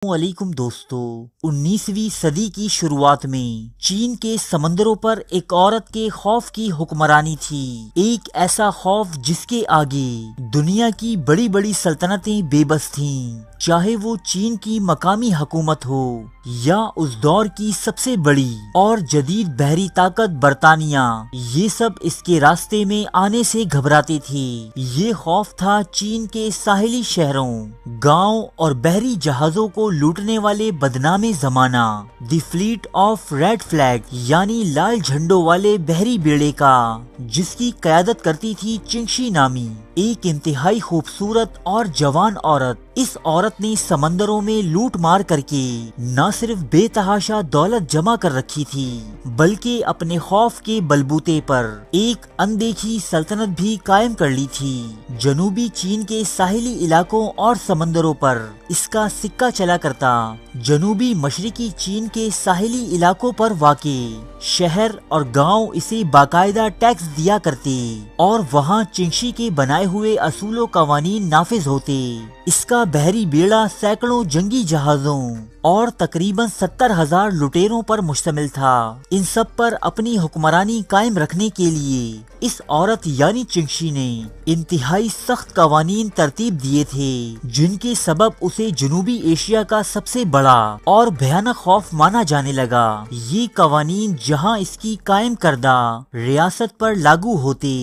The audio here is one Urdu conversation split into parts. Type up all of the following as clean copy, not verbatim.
علیکم دوستو، 19ویں صدی کی شروعات میں چین کے سمندروں پر ایک عورت کے خوف کی حکمرانی تھی۔ ایک ایسا خوف جس کے آگے دنیا کی بڑی بڑی سلطنتیں بے بس تھیں، چاہے وہ چین کی مقامی حکومت ہو یا اس دور کی سب سے بڑی اور جدید بحری طاقت برطانیہ، یہ سب اس کے راستے میں آنے سے گھبراتے تھے۔ یہ خوف تھا چین کے ساحلی شہروں، گاؤں اور بحری جہازوں کو لوٹنے والے بدنام زمانہ دی فلیٹ آف ریڈ فلیگ، یعنی لال جھنڈوں والے بحری بیڑے کا، جس کی قیادت کرتی تھی چنگشی نامی ایک انتہائی خوبصورت اور جوان عورت۔ اس عورت نے سمندروں میں لوٹ مار کر کے نہ صرف بے تحاشا دولت جمع کر رکھی تھی، بلکہ اپنے خوف کے بلبوتے پر ایک اندیکھی سلطنت بھی قائم کر لی تھی۔ جنوبی چین کے ساحلی علاقوں اور سمندروں پر اس کا سکہ چلا کرتا۔ جنوبی مشرقی چین کے ساحلی علاقوں پر واقع شہر اور گاؤں اسے باقاعدہ ٹیکس دیا کرتے اور وہاں چنگشی کے بنائے ہوئے اصول و قوانین نافذ ہوتے۔ اس کا بحری بیڑا سینکڑوں جنگی جہازوں اور تقریباً 70,000 لٹیروں پر مشتمل تھا۔ ان سب پر اپنی حکمرانی قائم رکھنے کے لیے اس عورت یعنی چنگشی نے انتہائی سخت قوانین ترتیب دیے تھے، جن کے سبب اسے جنوبی ایشیا کا سب سے بڑا اور بھیانک خوف مانا جانے لگا۔ یہ قوانین جہاں اس کی قائم کردہ ریاست پر لاگو ہوتے،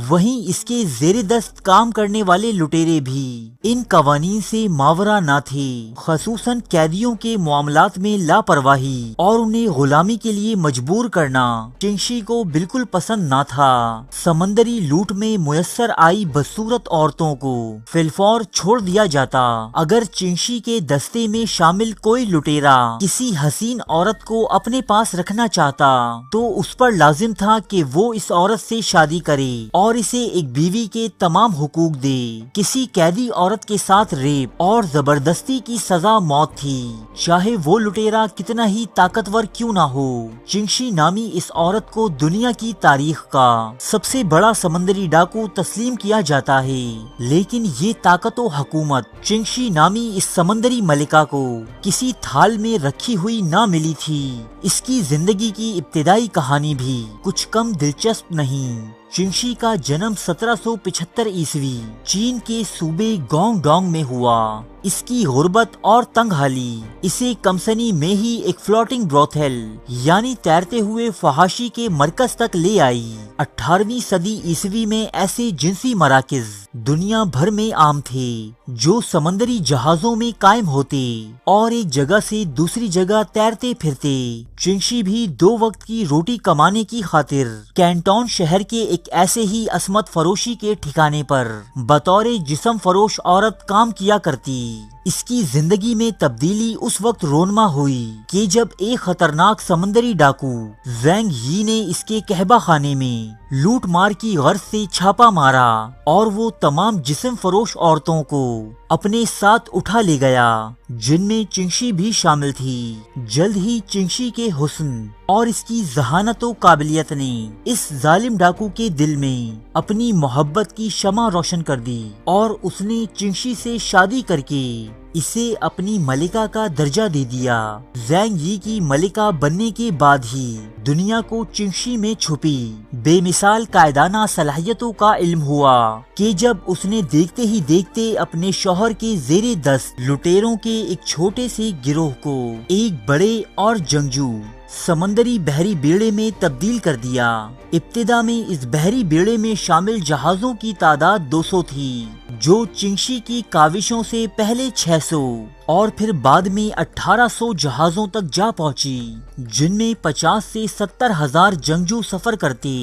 وہیں اس کے زیر دست کام کرنے والے لٹیرے بھی ان قوانین سے ماورا نہ تھے۔ خصوصاً قیدیوں کے معاملات میں لاپرواہی اور انہیں غلامی کے لیے مجبور کرنا چنگشی کو بالکل پسند نہ تھا۔ سمندری لوٹ میں میسر آئی بدصورت عورتوں کو فی الفور چھوڑ دیا جاتا۔ اگر چنگشی کے دستے میں شامل کوئی لٹیرا کسی حسین عورت کو اپنے پاس رکھنا چاہتا تو اس پر لازم تھا کہ وہ اس عورت سے شادی کرے اور اسے ایک بیوی کے تمام حقوق دے۔ کسی قیدی عورت کے ساتھ ریپ اور زبردستی کی سزا موت تھی، چاہے وہ لٹیرا کتنا ہی طاقتور کیوں نہ ہو۔ چنگشی نامی اس عورت کو دنیا کی تاریخ کا سب سے بڑا سمندری ڈاکو تسلیم کیا جاتا ہے، لیکن یہ طاقت و حکومت چنگشی نامی اس سمندری ملکہ کو کسی تھال میں رکھی ہوئی نہ ملی تھی۔ اس کی زندگی کی ابتدائی کہانی بھی کچھ کم دلچسپ نہیں۔ چنگشی کا جنم 1775 چین کے صوبے گونگ ڈونگ میں ہوا۔ اس کی غربت اور تنگ حالی اسے کمسنی میں ہی ایک فلوٹنگ بروتھل یعنی تیرتے ہوئے فحاشی کے مرکز تک لے آئی۔ 18ویں صدی عیسوی میں ایسے جنسی مراکز دنیا بھر میں عام تھے، جو سمندری جہازوں میں قائم ہوتے اور ایک جگہ سے دوسری جگہ تیرتے پھرتے۔ چنگشی بھی 2 وقت کی روٹی کمانے کی خاطر کینٹون شہر کے ایک ایسے ہی عصمت فروشی کے ٹھکانے پر بطور جسم فروش عورت کام کیا کرتی۔ اس کی زندگی میں تبدیلی اس وقت رونما ہوئی کہ جب ایک خطرناک سمندری ڈاکو زینگ یی نے اس کے کہبہ خانے میں لوٹ مار کی غرض سے چھاپا مارا اور وہ تمام جسم فروش عورتوں کو اپنے ساتھ اٹھا لے گیا، جن میں چنگشی بھی شامل تھی۔ جلد ہی چنگشی کے حسن اور اس کی ذہانت و قابلیت نے اس ظالم ڈاکو کے دل میں اپنی محبت کی شمع روشن کر دی اور اس نے چنگشی سے شادی کر کے اسے اپنی ملکہ کا درجہ دے دیا۔ زینگ یی کی ملکہ بننے کے بعد ہی دنیا کو چنگشی میں چھپی بے مثال قائدانہ صلاحیتوں کا علم ہوا کہ جب اس نے دیکھتے ہی دیکھتے اپنے شوہر کے زیر دست لٹیروں کے ایک چھوٹے سے گروہ کو ایک بڑے اور جنگجو سمندری بحری بیڑے میں تبدیل کر دیا۔ ابتدا میں اس بحری بیڑے میں شامل جہازوں کی تعداد 200 تھی، جو چنگشی کی کاوشوں سے پہلے 600 اور پھر بعد میں 1800 جہازوں تک جا پہنچی، جن میں 50 سے 70,000 جنگجو سفر کرتے،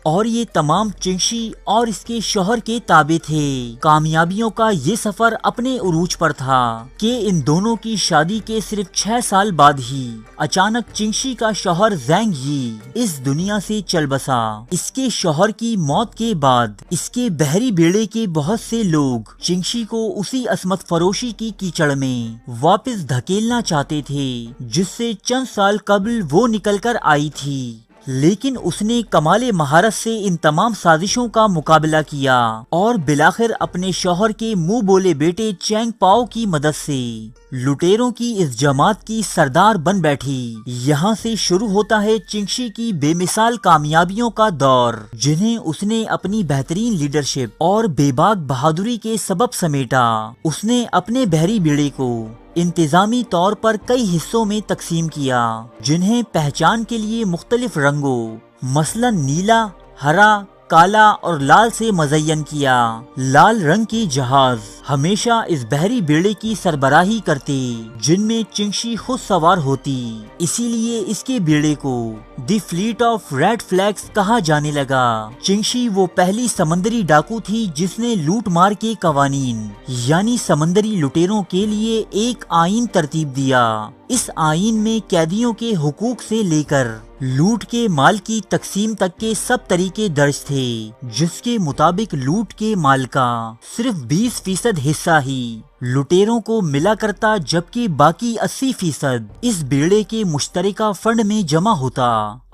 اور یہ تمام چنگشی اور اس کے شوہر کے تابع تھے۔ کامیابیوں کا یہ سفر اپنے عروج پر تھا کہ ان دونوں کی شادی کے صرف 6 سال بعد ہی اچانک چنگشی کا شوہر زینگ یی اس دنیا سے چل بسا۔ اس کے شوہر کی موت کے بعد اس کے بحری بیڑے کے بہت سے لوگ چنگشی کو اسی عصمت فروشی کی کیچڑ میں واپس دھکیلنا چاہتے تھے، جس سے چند سال قبل وہ نکل کر آئی تھی۔ لیکن اس نے کمال مہارت سے ان تمام سازشوں کا مقابلہ کیا اور بالآخر اپنے شوہر کے منہ بولے بیٹے چینگ پاؤ کی مدد سے لٹیروں کی اس جماعت کی سردار بن بیٹھی۔ یہاں سے شروع ہوتا ہے چنگشی کی بے مثال کامیابیوں کا دور، جنہیں اس نے اپنی بہترین لیڈرشپ اور بے باک بہادری کے سبب سمیٹا۔ اس نے اپنے بحری بیڑے کو انتظامی طور پر کئی حصوں میں تقسیم کیا، جنہیں پہچان کے لیے مختلف رنگوں مثلا نیلا، ہرا، کالا اور لال سے مزین کیا۔ لال رنگ کے جہاز ہمیشہ اس بحری بیڑے کی سربراہی کرتے جن میں چنگشی خود سوار ہوتی، اسی لیے اس کے بیڑے کو دی فلیٹ آف ریڈ فلیگز کہا جانے لگا۔ چنگشی وہ پہلی سمندری ڈاکو تھی جس نے لوٹ مار کے قوانین یعنی سمندری لٹیروں کے لیے ایک آئین ترتیب دیا۔ اس آئین میں قیدیوں کے حقوق سے لے کر لوٹ کے مال کی تقسیم تک کے سب طریقے درج تھے، جس کے مطابق لوٹ کے مال کا صرف 20% حصہ ہی لٹیروں کو ملا کرتا، جبکہ باقی 80% اس بیڑے کے مشترکہ فنڈ میں جمع ہوتا۔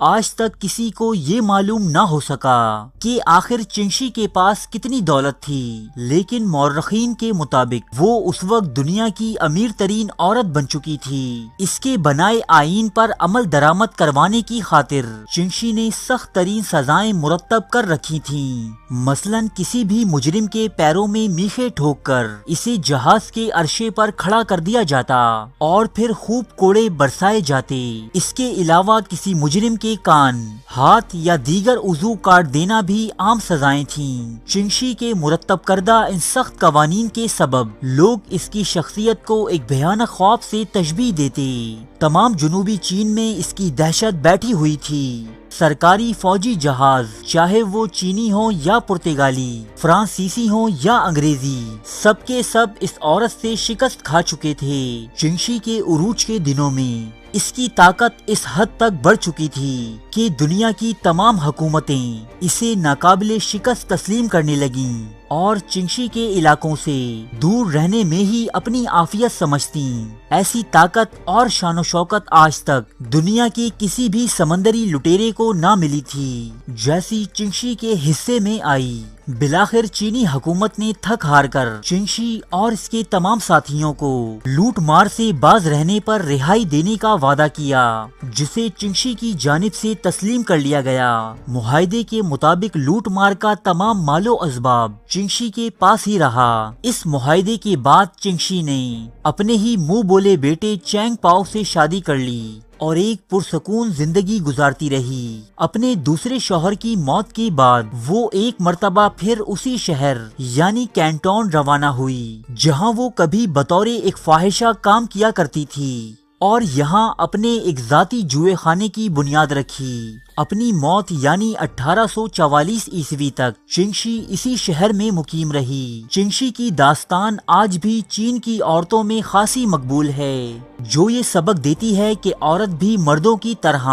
آج تک کسی کو یہ معلوم نہ ہو سکا کہ آخر چنگشی کے پاس کتنی دولت تھی، لیکن مورخین کے مطابق وہ اس وقت دنیا کی امیر ترین عورت بن چکی تھی۔ اس کے بنائے آئین پر عمل درآمد کروانے کی خاطر چنگشی نے سخت ترین سزائیں مرتب کر رکھی تھیں، مثلاً کسی بھی مجرم کے پیروں میں میخیں ٹھوک کر اسے جہاز کے عرشے پر کھڑا کر دیا جاتا اور پھر خوب کوڑے برسائے جاتے۔ اس کے علاوہ کسی مجرم کے کان، ہاتھ یا دیگر عضو کاٹ دینا بھی عام سزائیں تھیں۔ چنگشی کے مرتب کردہ ان سخت قوانین کے سبب لوگ اس کی شخصیت کو ایک بھیانک خواب سے تشبیہ دیتے۔ تمام جنوبی چین میں اس کی دہشت بیٹھی ہوئی تھی۔ سرکاری فوجی جہاز چاہے وہ چینی ہوں یا پرتگالی، فرانسیسی ہوں یا انگریزی، سب کے سب اس عورت سے شکست کھا چکے تھے۔ چنگشی کے عروج کے دنوں میں اس کی طاقت اس حد تک بڑھ چکی تھی کہ دنیا کی تمام حکومتیں اسے ناقابل شکست تسلیم کرنے لگیں اور چنگشی کے علاقوں سے دور رہنے میں ہی اپنی عافیت سمجھتیں۔ ایسی طاقت اور شان و شوکت آج تک دنیا کے کسی بھی سمندری لٹیرے کو نہ ملی تھی جیسی چنگشی کے حصے میں آئی۔ بالآخر چینی حکومت نے تھک ہار کر چنگشی اور اس کے تمام ساتھیوں کو لوٹ مار سے باز رہنے پر رہائی دینے کا وعدہ کیا، جسے چنگشی کی جانب سے تسلیم کر لیا گیا۔ معاہدے کے مطابق لوٹ مار کا تمام مال و اسباب چنگشی کے پاس ہی رہا۔ اس معاہدے کے بعد چنگشی نے اپنے ہی منہ بولے بیٹے چینگ پاؤ سے شادی کر لی اور ایک پرسکون زندگی گزارتی رہی۔ اپنے دوسرے شوہر کی موت کے بعد وہ ایک مرتبہ پھر اسی شہر یعنی کینٹون روانہ ہوئی، جہاں وہ کبھی بطور ایک فاحشہ کام کیا کرتی تھی اور یہاں اپنے ایک ذاتی جوئے خانے کی بنیاد رکھی۔ اپنی موت یعنی 1844 عیسوی تک چنگشی اسی شہر میں مقیم رہی۔ چنگشی کی داستان آج بھی چین کی عورتوں میں خاصی مقبول ہے، جو یہ سبق دیتی ہے کہ عورت بھی مردوں کی طرح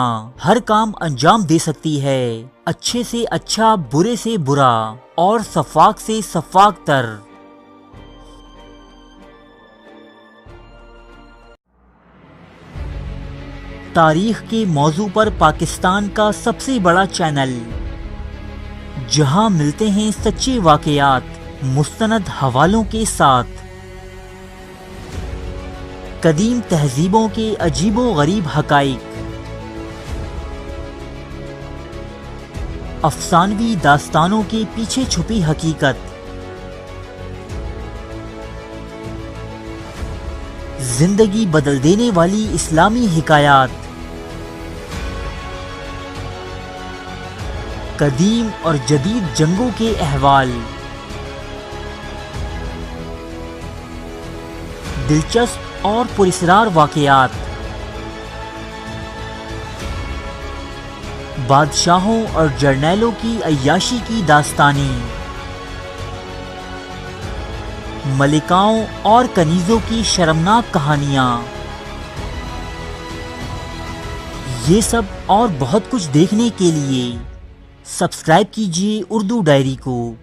ہر کام انجام دے سکتی ہے، اچھے سے اچھا، برے سے برا اور سفاک سے سفاک تر۔ تاریخ کے موضوع پر پاکستان کا سب سے بڑا چینل، جہاں ملتے ہیں سچے واقعات مستند حوالوں کے ساتھ، قدیم تہذیبوں کے عجیب و غریب حقائق، افسانوی داستانوں کے پیچھے چھپی حقیقت، زندگی بدل دینے والی اسلامی حکایات، قدیم اور جدید جنگوں کے احوال، دلچسپ اور پراسرار واقعات، بادشاہوں اور جرنیلوں کی عیاشی کی داستانیں، ملکاؤں اور کنیزوں کی شرمناک کہانیاں، یہ سب اور بہت کچھ دیکھنے کے لیے سبسکرائب کیجیے اردو ڈائری کو۔